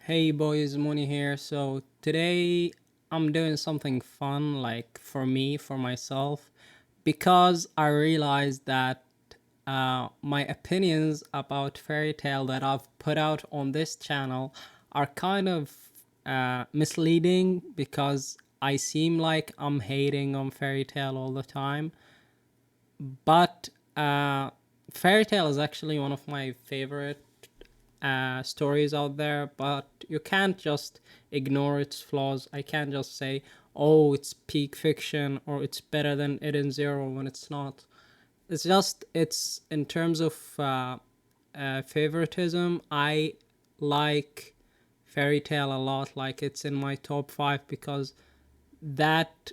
Hey boys, Mooney here. So today I'm doing something fun, like for me, for myself, because I realized that my opinions about fairy tale that I've put out on this channel are kind of misleading because I seem like I'm hating on fairy tale all the time. But fairy tale is actually one of my favorite stories out there, but you can't just ignore its flaws. I can't just say, oh, it's peak fiction or it's better than Eden Zero when it's not. It's in terms of favoritism, I like Fairy Tale a lot. Like, it's in my top five because that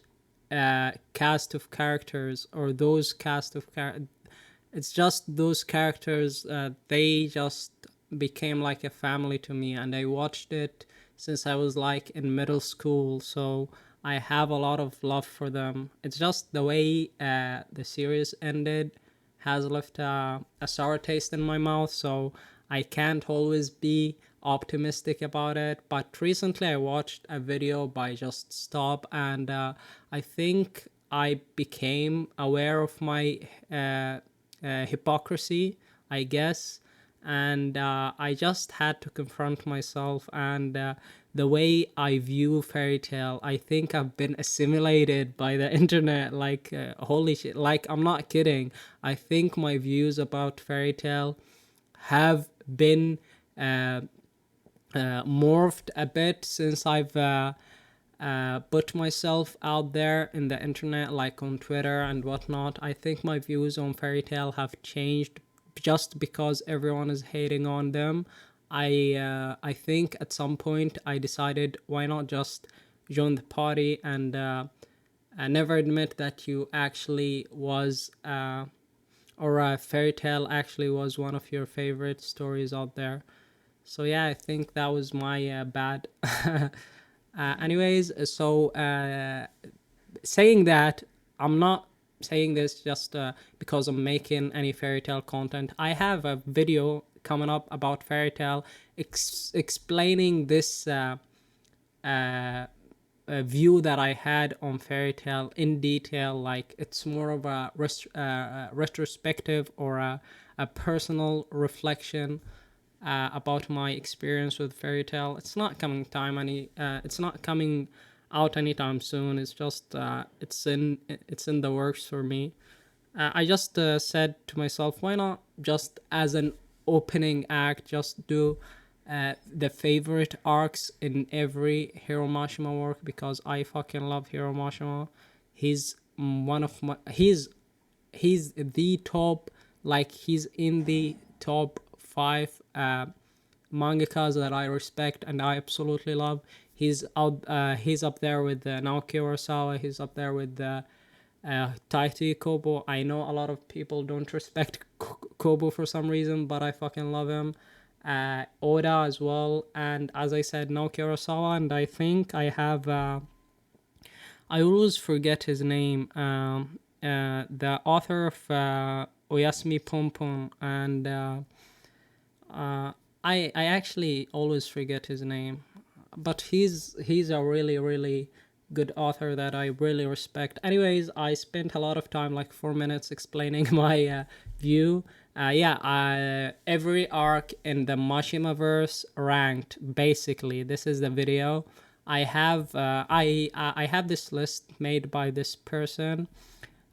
cast of characters, or those cast of characters, it's just those characters, they just became like a family to me, and I watched it since I was like in middle school, so I have a lot of love for them. It's just the way the series ended has left a sour taste in my mouth, so I can't always be optimistic about it. But recently I watched a video by Just Stop, and I think I became aware of my hypocrisy, I guess. And I just had to confront myself, and the way I view fairy tale, I think I've been assimilated by the internet. Like, holy shit, like, I'm not kidding. I think my views about fairy tale have been uh, morphed a bit since I've put myself out there in the internet, like on Twitter and whatnot. I think my views on fairy tale have changed just because everyone is hating on them. I think at some point I decided, why not just join the party and never admit that you actually was or a fairy tale actually was one of your favorite stories out there. So yeah, I think that was my bad. Anyways, so saying that, I'm not saying this just because I'm making any fairy tale content. I have a video coming up about fairy tale, explaining this view that I had on fairy tale in detail. Like, it's more of a retrospective, or a personal reflection about my experience with fairy tale. It's not coming time any. It's not coming out anytime soon. It's just it's in the works for me. I just said to myself, why not just as an opening act, just do the favorite arcs in every Hiro Mashima work, because I fucking love Hiro Mashima. He's one of my he's the top, like, he's in the top five mangakas that I respect and I absolutely love. He's up there with Naoki Urasawa. He's up there with Taiti Kobo. I know a lot of people don't respect Kobo for some reason, but I fucking love him. Oda as well, and as I said, Naoki Urasawa, and I think I have I always forget his name. The author of Oyasumi Pom Pom, and I actually always forget his name, but he's a really good author that I really respect. Anyways, I spent a lot of time, like 4 minutes, explaining my view. Yeah, every arc in the Mashima verse ranked. Basically, this is the video. I have this list made by this person.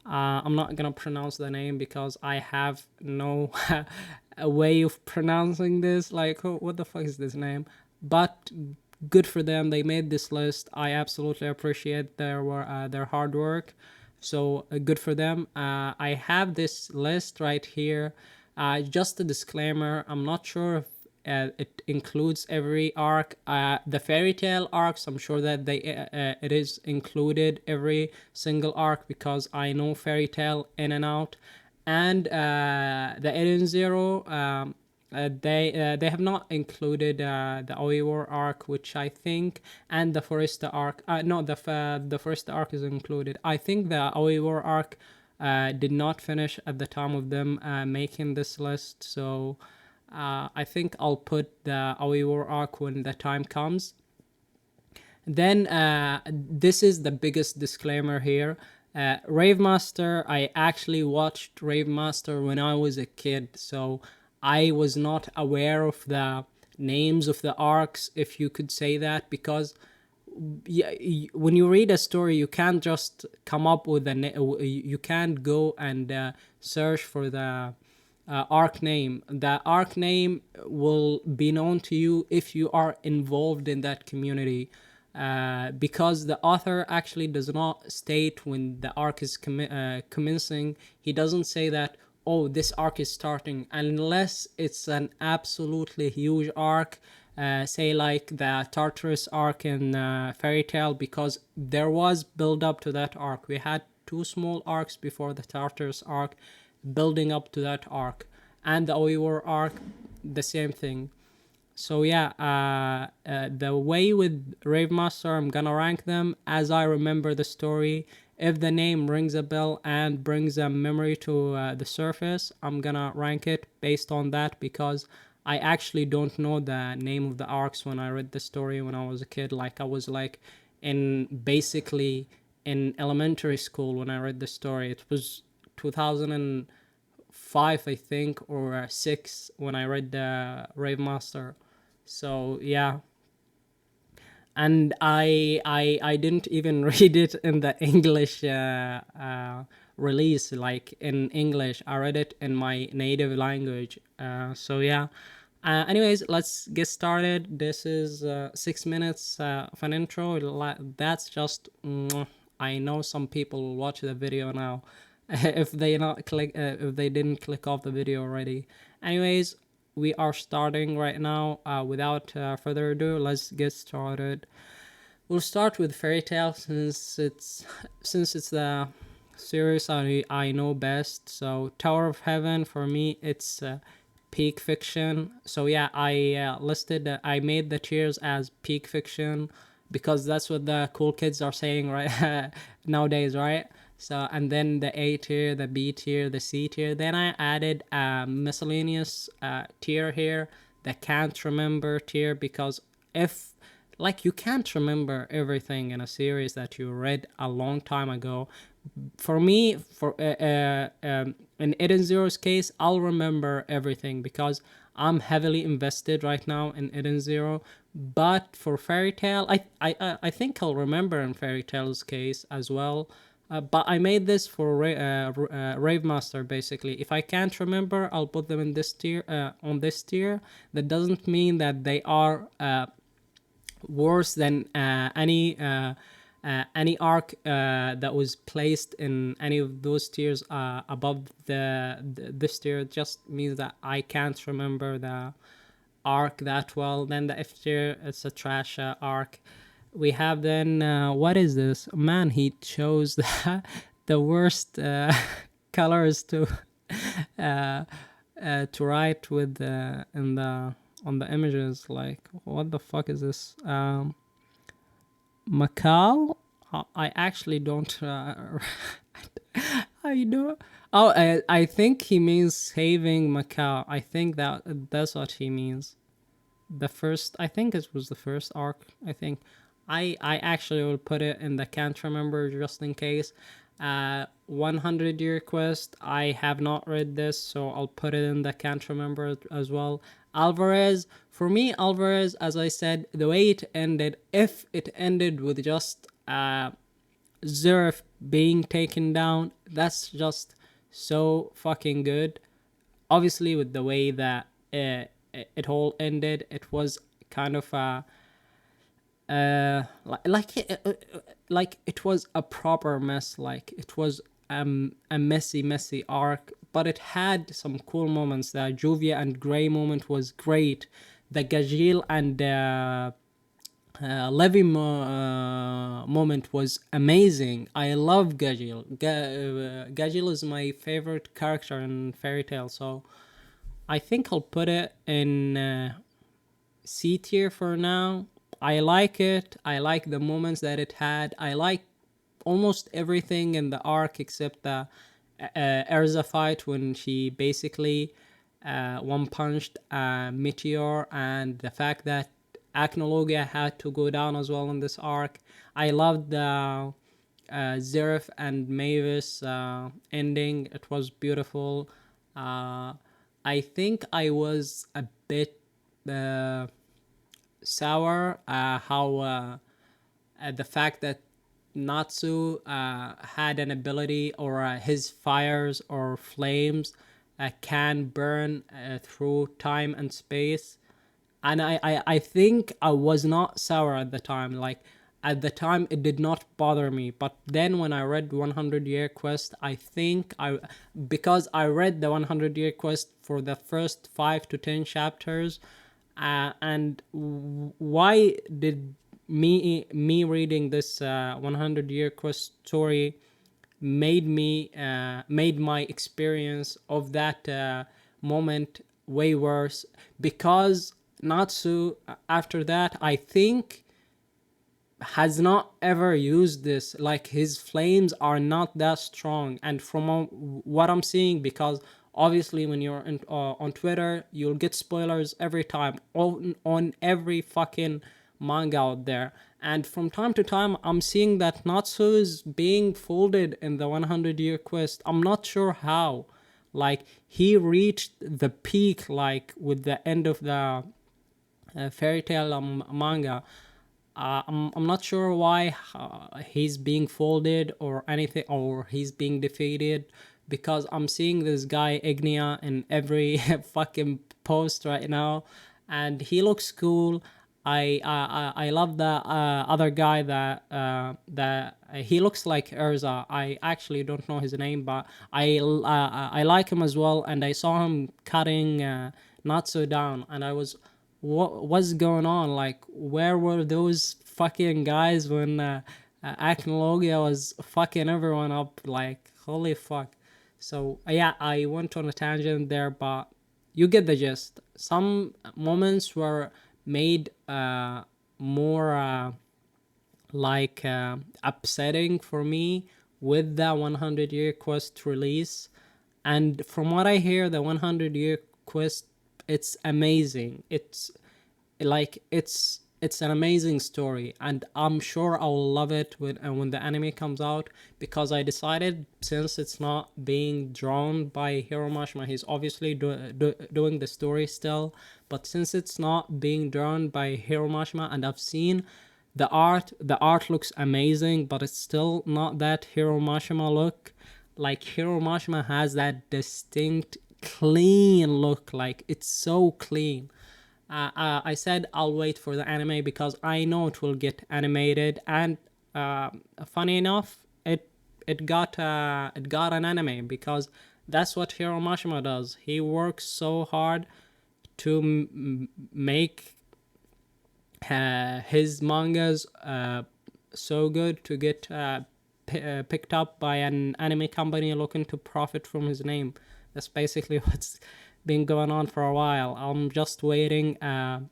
I'm not gonna pronounce the name because I have no a way of pronouncing this. Like, oh, what the fuck is this name? But good for them. They made this list. I absolutely appreciate their hard work. So good for them. I have this list right here. Just a disclaimer. I'm not sure if it includes every arc. The fairy tale arcs, I'm sure that it is included every single arc, because I know fairy tale in and out. And the Eden Zero, they have not included the Oi War arc, which I think, and the Foresta arc. No, the Foresta arc is included. I think the Oi War arc did not finish at the time of them making this list, so I think I'll put the Aoi War arc when the time comes. Then this is the biggest disclaimer here. Rave Master, I actually watched Rave Master when I was a kid, so I was not aware of the names of the arcs, if you could say that, because yeah, when you read a story, you can't just come up with you can't go and search for the arc name. The arc name will be known to you if you are involved in that community, because the author actually does not state when the arc is commencing. He doesn't say that, oh, this arc is starting, unless it's an absolutely huge arc, say like the Tartarus arc in Fairy Tail, because there was build up to that arc. We had two small arcs before the Tartarus arc, building up to that arc, and the Aoi War arc, the same thing. So yeah, the way with Rave Master, I'm gonna rank them as I remember the story. If the name rings a bell and brings a memory to the surface, I'm gonna rank it based on that, because I actually don't know the name of the arcs when I read the story when I was a kid. Like I was like in basically in elementary school when I read the story. It was 2005, I think, or six when I read the Rave Master. So yeah, and I didn't even read it in the English release. Like in English, I read it in my native language. So yeah. Anyways, let's get started. This is 6 minutes of an intro. That's just. I know some people will watch the video now, if they didn't click off the video already. Anyways, we are starting right now. Without further ado, let's get started. We'll start with Fairy Tail, since it's the series I know best. So Tower of Heaven, for me, it's peak fiction. So yeah, I made the tiers as peak fiction, because that's what the cool kids are saying right nowadays, right? So, and then the A tier, the B tier, the C tier. Then I added a miscellaneous tier here, the can't remember tier, because if like you can't remember everything in a series that you read a long time ago. For me, in Eden Zero's case, I'll remember everything because I'm heavily invested right now in Eden Zero. But for Fairy Tail, I think I'll remember in Fairy Tail's case as well. But I made this for Rave Master, basically. If I can't remember, I'll put them in this tier. On this tier, that doesn't mean that they are worse than any arc that was placed in any of those tiers above this tier. It just means that I can't remember the arc that well. Then the F tier, it's a trash arc. We have then what is this? Man, he chose the worst colors to write with in the on the images. Like, what the fuck is this? Macau. I actually don't. I know. Oh, I think he means saving Macau. I think that's what he means. The first, I think it was the first arc. I think. I actually will put it in the can't remember just in case. 100 Year Quest, I have not read this, so I'll put it in the can't remember as well. Alvarez, for me, Alvarez, as I said, the way it ended, if it ended with just Zerif being taken down, that's just so fucking good. Obviously, with the way that it all ended, it was kind of like it was a proper mess. Like it was a messy arc, but it had some cool moments. The Juvia and Gray moment was great. The Gajil and Levy moment was amazing. I love Gajil. Gajil is my favorite character in Fairy Tail, so I think I'll put it in C tier for now. I like it. I like the moments that it had. I like almost everything in the arc except the Erza fight, when she basically one punched Meteor, and the fact that Acnologia had to go down as well in this arc. I loved the Zeref and Mavis ending. It was beautiful. Uh, I think I was a bit uh, sour how the fact that Natsu had an ability, or his fires or flames can burn through time and space. And I think I was not sour at the time. Like, at the time, it did not bother me. But then when I read 100 Year Quest, I think because I read the 100 Year Quest for the first 5 to 10 chapters, and why did me reading this 100 Year Quest story made my experience of that moment way worse? Because Natsu, after that, I think, has not ever used this. Like, his flames are not that strong. And from what I'm seeing, because obviously when you're on Twitter, you'll get spoilers every time on every fucking manga out there. And from time to time, I'm seeing that Natsu is being folded in the 100 Year Quest. I'm not sure how. Like, he reached the peak, like, with the end of the fairy tale manga. I'm not sure why he's being folded or anything, or he's being defeated, because I'm seeing this guy Ignia in every fucking post right now, and he looks cool. I love the other guy that he looks like Erza. I actually don't know his name, but I like him as well, and I saw him cutting Natsu down, and I was, what's going on? Like, where were those fucking guys when Acnologia was fucking everyone up? Like, holy fuck. So yeah, I went on a tangent there, but you get the gist. Some moments were made more upsetting for me with the 100 Year Quest release. And from what I hear, the 100 Year Quest, it's amazing. It's an amazing story, and I'm sure I'll love it when the anime comes out, because I decided, since it's not being drawn by Hiro Mashima, he's obviously doing the story still, but since it's not being drawn by Hiro Mashima, and I've seen the art looks amazing, but it's still not that Hiro Mashima look. Like, Hiro Mashima has that distinct clean look. Like, it's so clean. I said I'll wait for the anime because I know it will get animated, and funny enough, it got an anime, because that's what Hiro Mashima does. He works so hard to make his mangas so good to get picked up by an anime company looking to profit from his name. That's basically what's been going on for a while. I'm just waiting on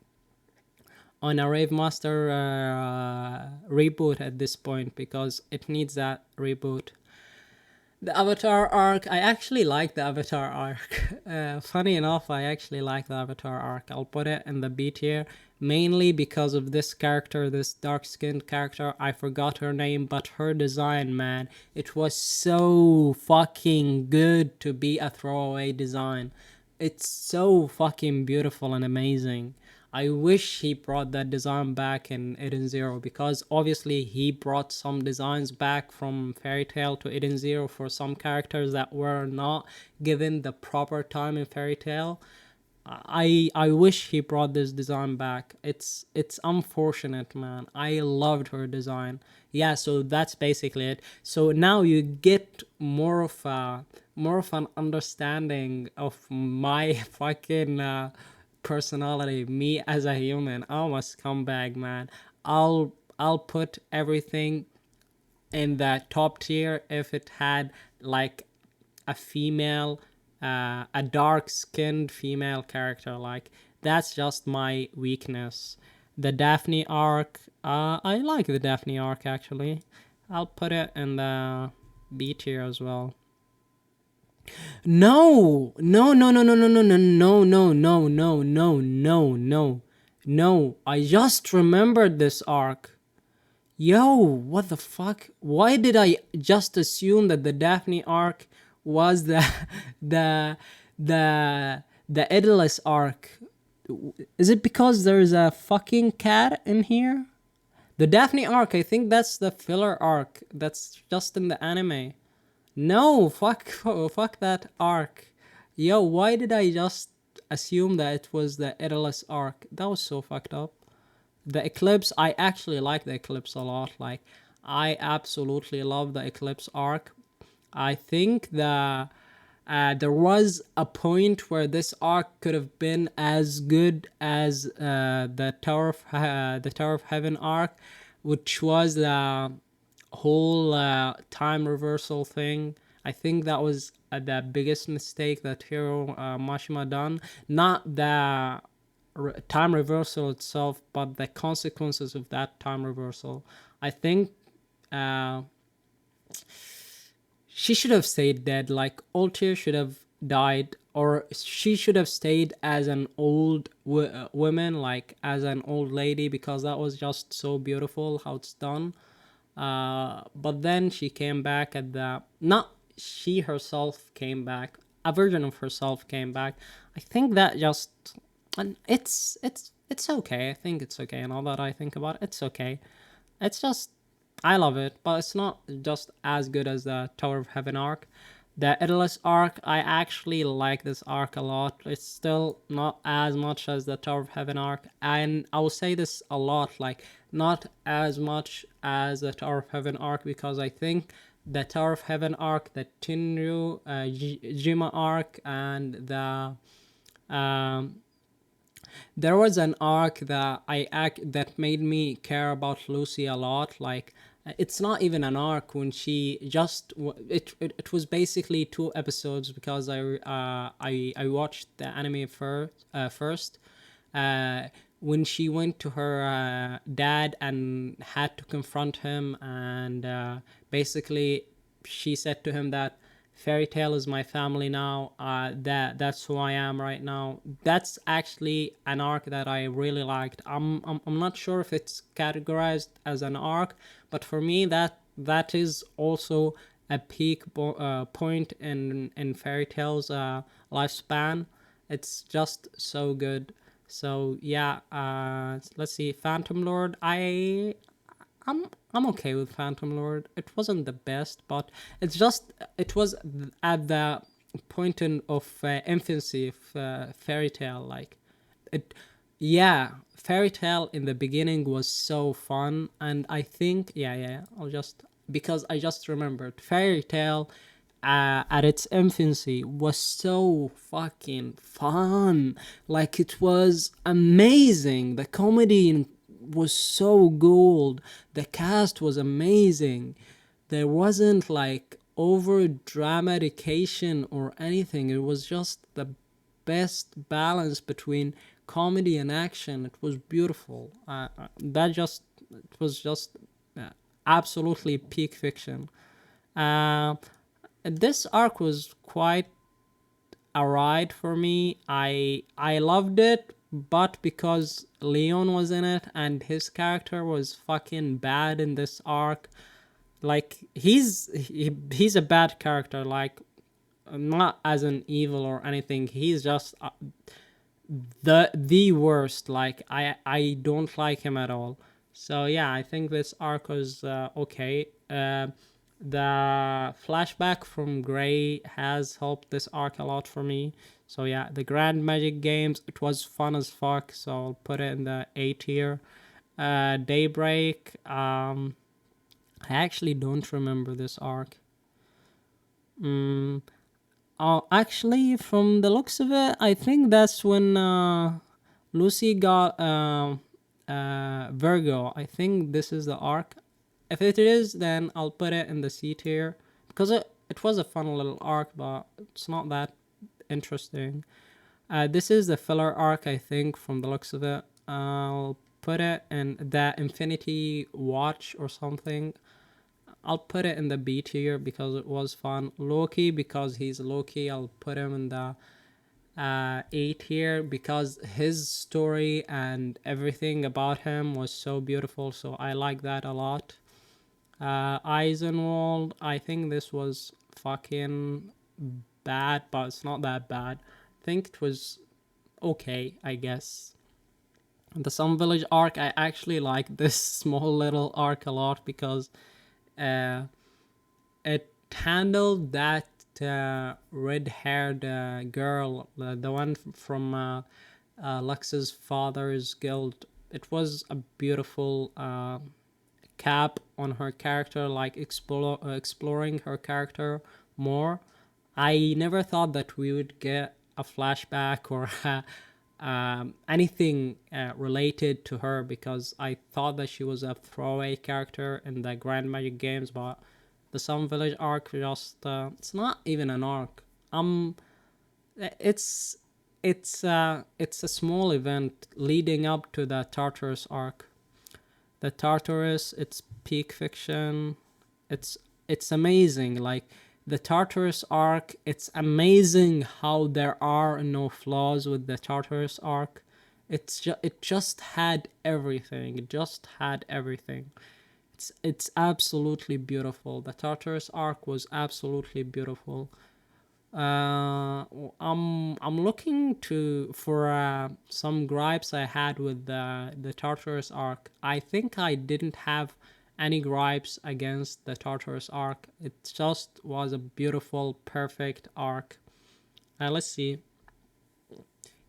a Rave Master reboot at this point, because it needs that reboot. The Avatar arc, I actually like the Avatar arc. Funny enough, I actually like the Avatar arc. I'll put it in the B tier, mainly because of this character, this dark-skinned character. I forgot her name, but her design, man, it was so fucking good to be a throwaway design. It's so fucking beautiful and amazing. I wish he brought that design back in Eden Zero, because obviously he brought some designs back from Fairy Tail to Eden Zero for some characters that were not given the proper time in Fairy Tail. I wish he brought this design back. It's unfortunate, man. I loved her design. Yeah, so that's basically it. So now you get more of an understanding of my fucking personality, me as a human. I'm a scumbag, man. I'll put everything in the top tier if it had like a female, a dark skinned female character. Like, that's just my weakness. The Daphne arc, I like the Daphne arc actually. I'll put it in the B tier as well. No, no, no, no, no, no, no, no, no, no, no, no, no, no, no, no. I just remembered this arc. Yo, what the fuck? Why did I just assume that the Daphne arc was the the Idolus arc? Is it because there's a fucking cat in here? The Daphne arc, I think that's the filler arc. That's just in the anime. No, fuck that arc. Yo, why did I just assume that it was the Idolus arc? That was so fucked up. The Eclipse, I actually like the Eclipse a lot. Like, I absolutely love the Eclipse arc. I think there was a point where this arc could have been as good as the Tower of Heaven arc, which was the whole time reversal thing. I think that was the biggest mistake that Hiro Mashima done. Not the time reversal itself, but the consequences of that time reversal. I think uh, she should have stayed dead. Like, Altair should have died, or she should have stayed as an old woman, like as an old lady, because that was just so beautiful how it's done. But then she came back at the not she herself came back. A version of herself came back. I think that just and it's okay. I think it's okay. And all that I think about it, it's okay. It's just I love it, but it's not just as good as the Tower of Heaven arc. The Idolus arc, I actually like this arc a lot. It's still not as much as the Tower of Heaven arc, and I will say this a lot, like not as much as the Tower of Heaven arc, because I think the Tower of Heaven arc, the Tinryu Jima arc, and the um, there was an arc that that made me care about Lucy a lot. Like, it's not even an arc when she just it was basically two episodes, because I watched the anime first. uh when she went to her dad and had to confront him, and basically she said to him that Fairy Tale is my family now. That's who I am right now. That's actually an arc that I really liked. I'm not sure if it's categorized as an arc, but for me that is also a peak point in Fairy Tale's lifespan. It's just so good. So yeah, let's see. Phantom Lord. I'm okay with Phantom Lord. It wasn't the best, but it was at the point of infancy of Fairy Tale. Like, it, yeah, Fairy Tale in the beginning was so fun, and I think yeah, I'll just because I just remembered Fairy Tale at its infancy was so fucking fun. Like, it was amazing. The comedy was so gold. The cast was amazing. There wasn't like over dramatication or anything. It was just the best balance between comedy and action. It was beautiful. It was just uh, absolutely peak fiction. Uh, this arc was quite a ride for me. I loved it, but because Leon was in it and his character was fucking bad in this arc, like he's a bad character. Like, not as an evil or anything. He's just the worst. Like, I don't like him at all. So yeah, I think this arc was okay. The flashback from Gray has helped this arc a lot for me. So yeah, the Grand Magic Games, it was fun as fuck. So I'll put it in the A tier. Daybreak. I actually don't remember this arc. Actually, from the looks of it, I think that's when Lucy got Virgo. I think this is the arc. If it is, then I'll put it in the C tier, because it was a fun little arc, but it's not that interesting. This is the filler arc, I think, from the looks of it. I'll put it in the Infinity Watch or something. I'll put it in the B tier because it was fun. Loki, because he's Loki, I'll put him in the A tier because his story and everything about him was so beautiful. So I like that a lot. Eisenwald, I think this was fucking bad, but it's not that bad. I think it was okay, I guess. The Sun Village arc, I actually like this small little arc a lot because uh, it handled that red-haired girl, the one from Lux's father's guild. It was a beautiful cap on her character, like exploring her character more. I never thought that we would get a flashback or anything related to her because I thought that she was a throwaway character in the Grand Magic games, but the Sun Village arc just it's not even an arc. It's it's a small event leading up to the Tartarus arc. The Tartarus, it's peak fiction. It's amazing. Like the Tartarus arc, it's amazing how there are no flaws with the Tartarus arc. It just had everything. It just had everything. It's absolutely beautiful. The Tartarus arc was absolutely beautiful. I'm looking to for some gripes I had with the Tartarus arc. I think I didn't have any gripes against the Tartarus arc. It just was a beautiful, perfect arc. Let's see.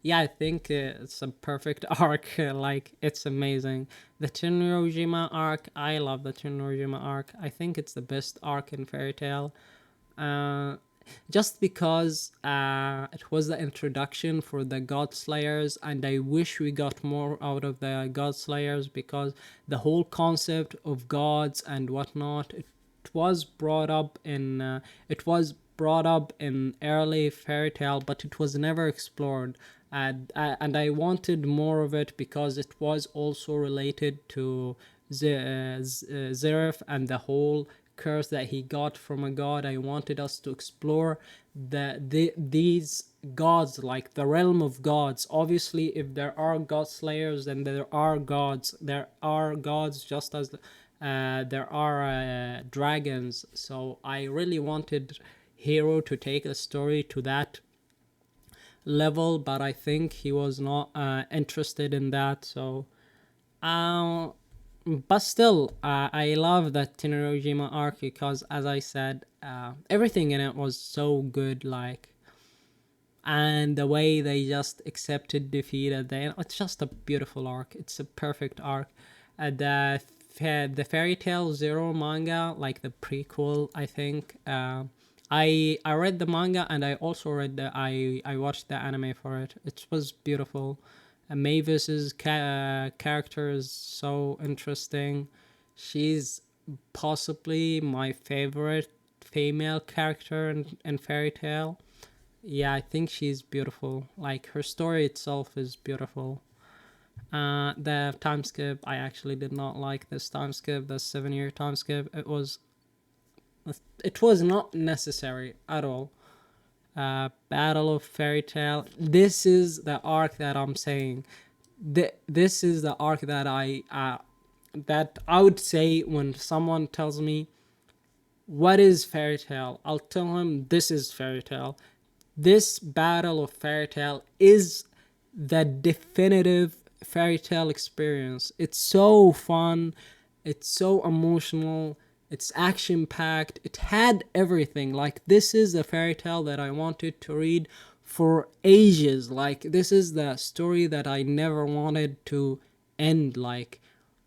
Yeah, I think it's a perfect arc. Like it's amazing. The Tenryojima arc, I love the Tenryojima arc. I think it's the best arc in Fairy Tail. Uh, just because it was the introduction for the God Slayers, and I wish we got more out of the God Slayers because the whole concept of gods and whatnot, was brought up in it was brought up in early Fairy Tale, but it was never explored. And I wanted more of it because it was also related to Zeref and the whole curse that he got from a god. I wanted us to explore these gods, like the realm of gods. Obviously, if there are god slayers, then there are gods. There are gods just as there are dragons. So I really wanted Hiro to take a story to that level, but I think he was not interested in that. So uh, but still, I love that Tenryojima arc because, as I said, everything in it was so good. Like, and the way they just accepted defeat at the end, it's just a beautiful arc. It's a perfect arc. The Fairy Tail Zero manga, like the prequel, I think. I read the manga and I also read I watched the anime for it. It was beautiful. Mavis's character is so interesting. She's possibly my favorite female character in Fairy Tail. Yeah, I think she's beautiful. Like her story itself is beautiful. The time skip, I actually did not like this time skip. The 7 year time skip. It was not necessary at all. Battle of Fairy Tail. This is the arc that I'm saying. This is the arc that I would say when someone tells me what is Fairy Tail, I'll tell him this is Fairy Tail. This Battle of Fairy Tail is the definitive Fairy Tail experience. It's so fun. It's so emotional. It's action packed. It had everything. Like, this is the Fairy Tale that I wanted to read for ages. Like, this is the story that I never wanted to end. Like,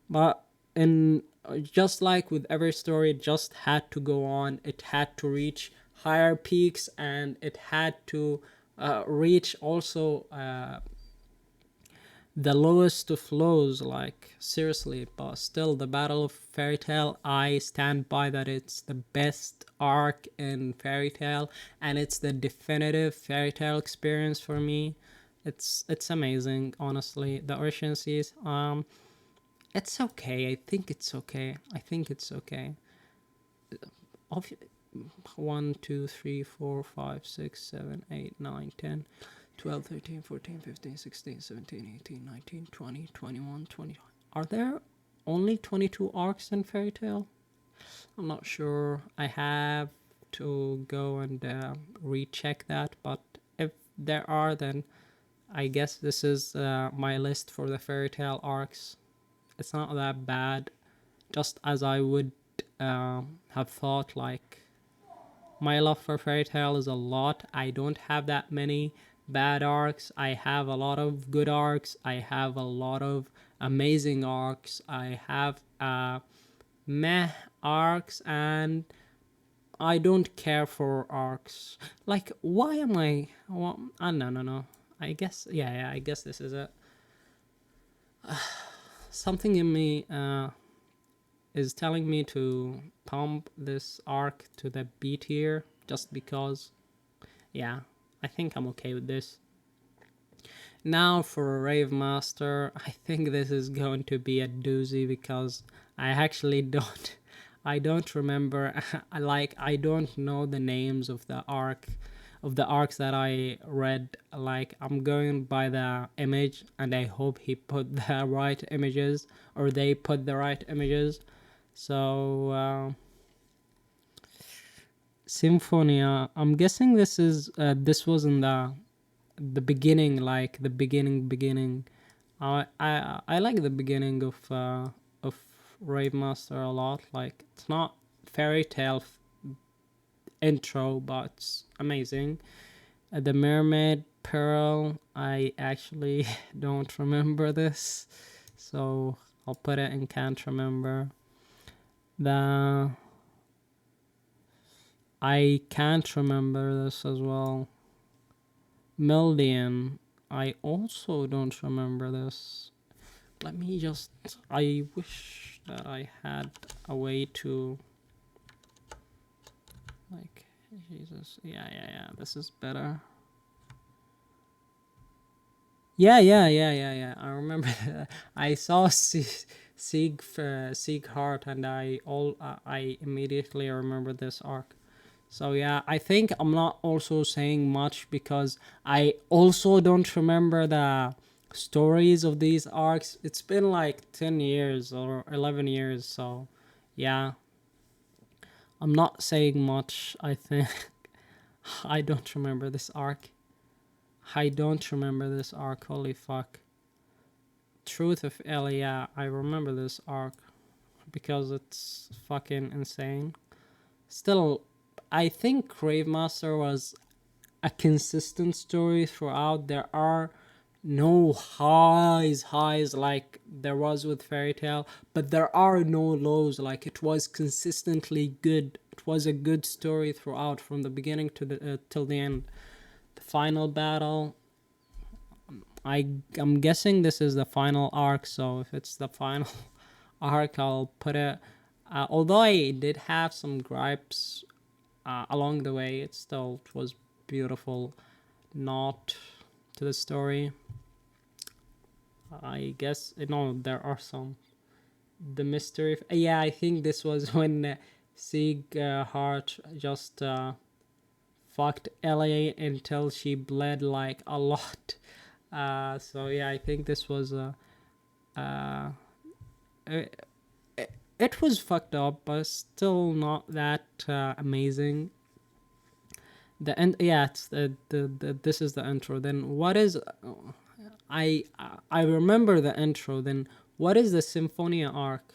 but in just like with every story, it just had to go on. It had to reach higher peaks, and it had to reach also the lowest of lows, like seriously. But still, the Battle of Fairy Tail, I stand by that it's the best arc in Fairy Tail, and it's the definitive Fairy Tail experience for me. It's amazing, honestly. The Ocean Seas, it's okay. I think it's okay. of 1, 2, 3, 4, 5, 6, 7, 8, 9, 10, 12, 13, 14, 15, 16, 17, 18, 19, 20, 21, 20. Are there only 22 arcs in Fairy Tail? I'm not sure. I have to go and recheck that, but if there are, then I guess this is my list for the Fairy Tail arcs. It's not that bad, just as I would have thought. Like, my love for Fairy Tail is a lot. I don't have that many bad arcs. I have a lot of good arcs. I have a lot of amazing arcs. I have meh arcs, and I don't care for arcs. Like, why am I? Well, no. I guess, yeah. I guess this is it. Something in me is telling me to pump this arc to the B tier just because. Yeah, I think I'm okay with this. Now for Rave Master, I think this is going to be a doozy because I actually don't. I don't remember. I don't know the names of the arcs that I read. Like, I'm going by the image, and I hope he put the right images, or they put the right images. So Symphonia. I'm guessing this was in the beginning, like the beginning. I like the beginning of Rave Master a lot. Like, it's not fairy tale intro, but it's amazing. The Mermaid Pearl, I actually don't remember this, so I'll put it in can't remember. I can't remember this as well. Mildian, I also don't remember this. Let me just. I wish that I had a way to. Like, Jesus. Yeah. This is better. Yeah. I remember that. I saw Sieg Heart, and I immediately remember this arc. So yeah, I think I'm not also saying much because I also don't remember the stories of these arcs. It's been like 10 years or 11 years, so yeah. I'm not saying much, I think. I don't remember this arc. Holy fuck. Truth of Ellie, yeah, I remember this arc because it's fucking insane. Still, I think Rave Master was a consistent story throughout. There are no highs like there was with Fairy Tail, but there are no lows. Like, it was consistently good. It was a good story throughout, from the beginning to the till the end. The final battle, I'm guessing this is the final arc, so if it's the final arc, I'll put it. Although I did have some gripes along the way, it was beautiful. Not to the story. I guess there are some. The mystery. Yeah, I think this was when Sieg Heart just fucked Ellie until she bled like a lot. So yeah, I think this was it was fucked up, but still not that amazing. The end. Yeah, it's the this is the intro. Then what is? I remember the intro. Then what is the Symphonia arc?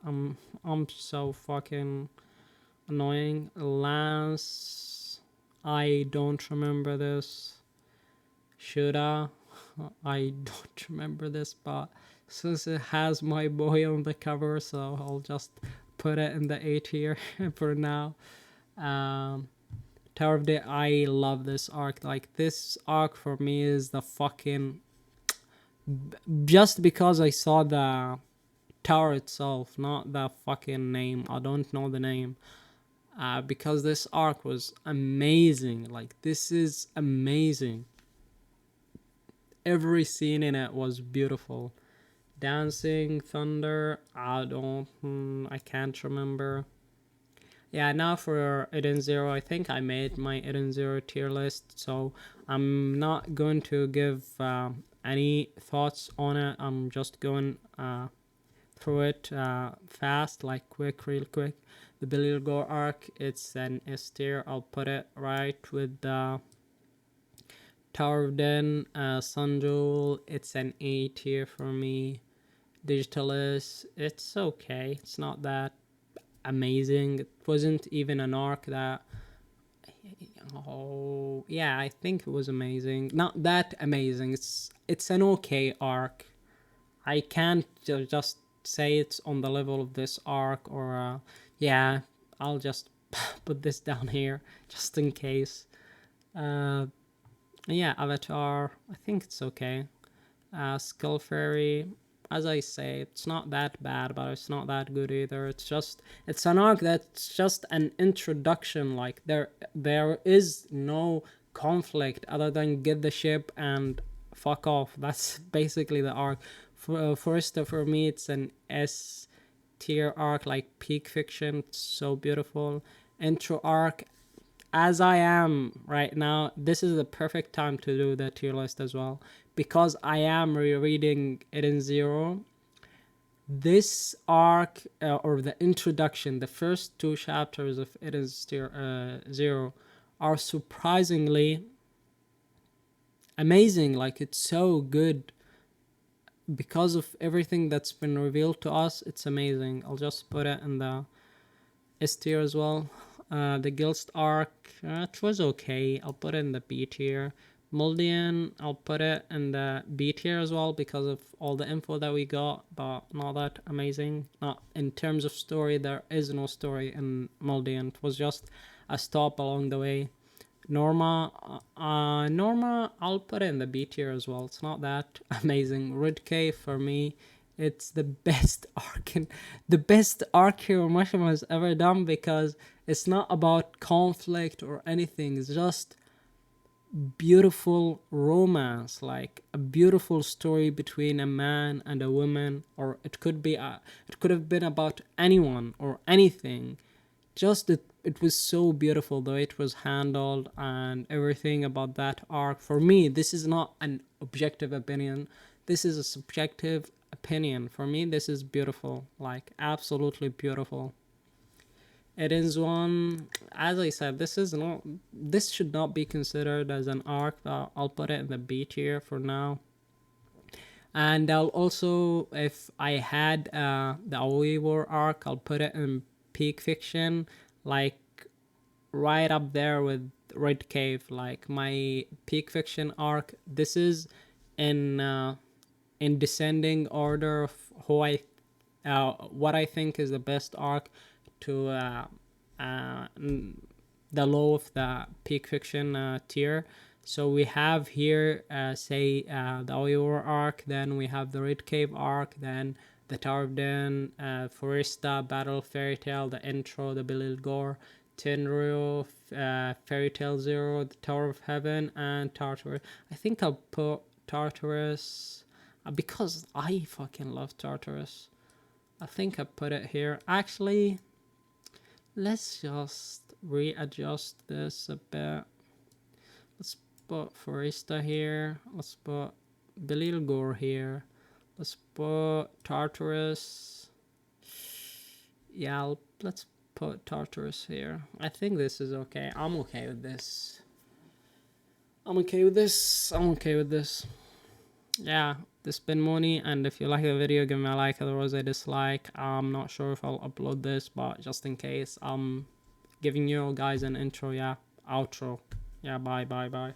I'm so fucking annoying. Lance, I don't remember this. Shoulda, I don't remember this, but since it has my boy on the cover, so I'll just put it in the A tier for now. Tower of Day, I love this arc. Like, this arc for me is the fucking. Just because I saw the tower itself, not the fucking name. I don't know the name. Because this arc was amazing. Like, this is amazing. Every scene in it was beautiful. Dancing Thunder, I can't remember. Yeah, now for Eden Zero, I think I made my Eden Zero tier list, so I'm not going to give any thoughts on it. I'm just going through it fast, like quick, real quick. The Billy Gore arc, it's an S tier. I'll put it right with the Tower of Den, Sun Jewel. It's an A tier for me. Digitalis, it's okay. It's not that amazing. It wasn't even an arc that. Oh yeah, I think it was amazing. Not that amazing. It's an okay arc. I can't just say it's on the level of this arc, or yeah, I'll just put this down here just in case. Uh, yeah, Avatar, I think it's okay. Skull Fairy, as I say, it's not that bad, but it's not that good either. It's an arc that's just an introduction. Like there is no conflict other than get the ship and fuck off. That's basically the arc. Forrester, for me, it's an S tier arc, like peak fiction. It's so beautiful. Intro arc, as I am right now, this is the perfect time to do the tier list as well, because I am rereading Eden Zero. This arc, or the introduction, the first two chapters of Eden Zero, are surprisingly amazing. Like, it's so good because of everything that's been revealed to us. It's amazing. I'll just put it in the S tier as well. The Gilst arc, it was okay. I'll put it in the B tier. Moldian, I'll put it in the B tier as well because of all the info that we got, but not that amazing. Not in terms of story, there is no story in Moldian. It was just a stop along the way. Norma, I'll put it in the B tier as well. It's not that amazing. Red Cave, for me, it's the best arc Hiro Mashima has ever done, because it's not about conflict or anything. It's just beautiful romance, like a beautiful story between a man and a woman, or it could have been about anyone or anything. Just it was so beautiful the way it was handled and everything about that arc. For me, this is not an objective opinion, this is a subjective opinion. For me, this is beautiful, like absolutely beautiful. It is one, as I said, this should not be considered as an arc. I'll put it in the B tier for now. And I'll also, if I had the Aoi War arc, I'll put it in peak fiction, like right up there with Red Cave. Like my peak fiction arc, this is in descending order of what I think is the best arc to the low of the peak fiction tier. So we have here, the Aoyora arc, then we have the Red Cave arc, then the Tower of Den, Foresta, Battle Fairy Tale, the intro, the Bilil Gore, Tenryo, Fairy Tale Zero, the Tower of Heaven, and Tartarus. I think I'll put Tartarus because I fucking love Tartarus. I think I put it here. Actually, let's just readjust this a bit. Let's put Foresta here. Let's put Belil Gore here. Let's put Tartarus. Yeah, let's put Tartarus here. I think this is okay. I'm okay with this. Yeah, this has been Moni, and if you like the video, give me a like, otherwise a dislike. I'm not sure if I'll upload this, but just in case, I'm giving you guys an intro, outro. Bye.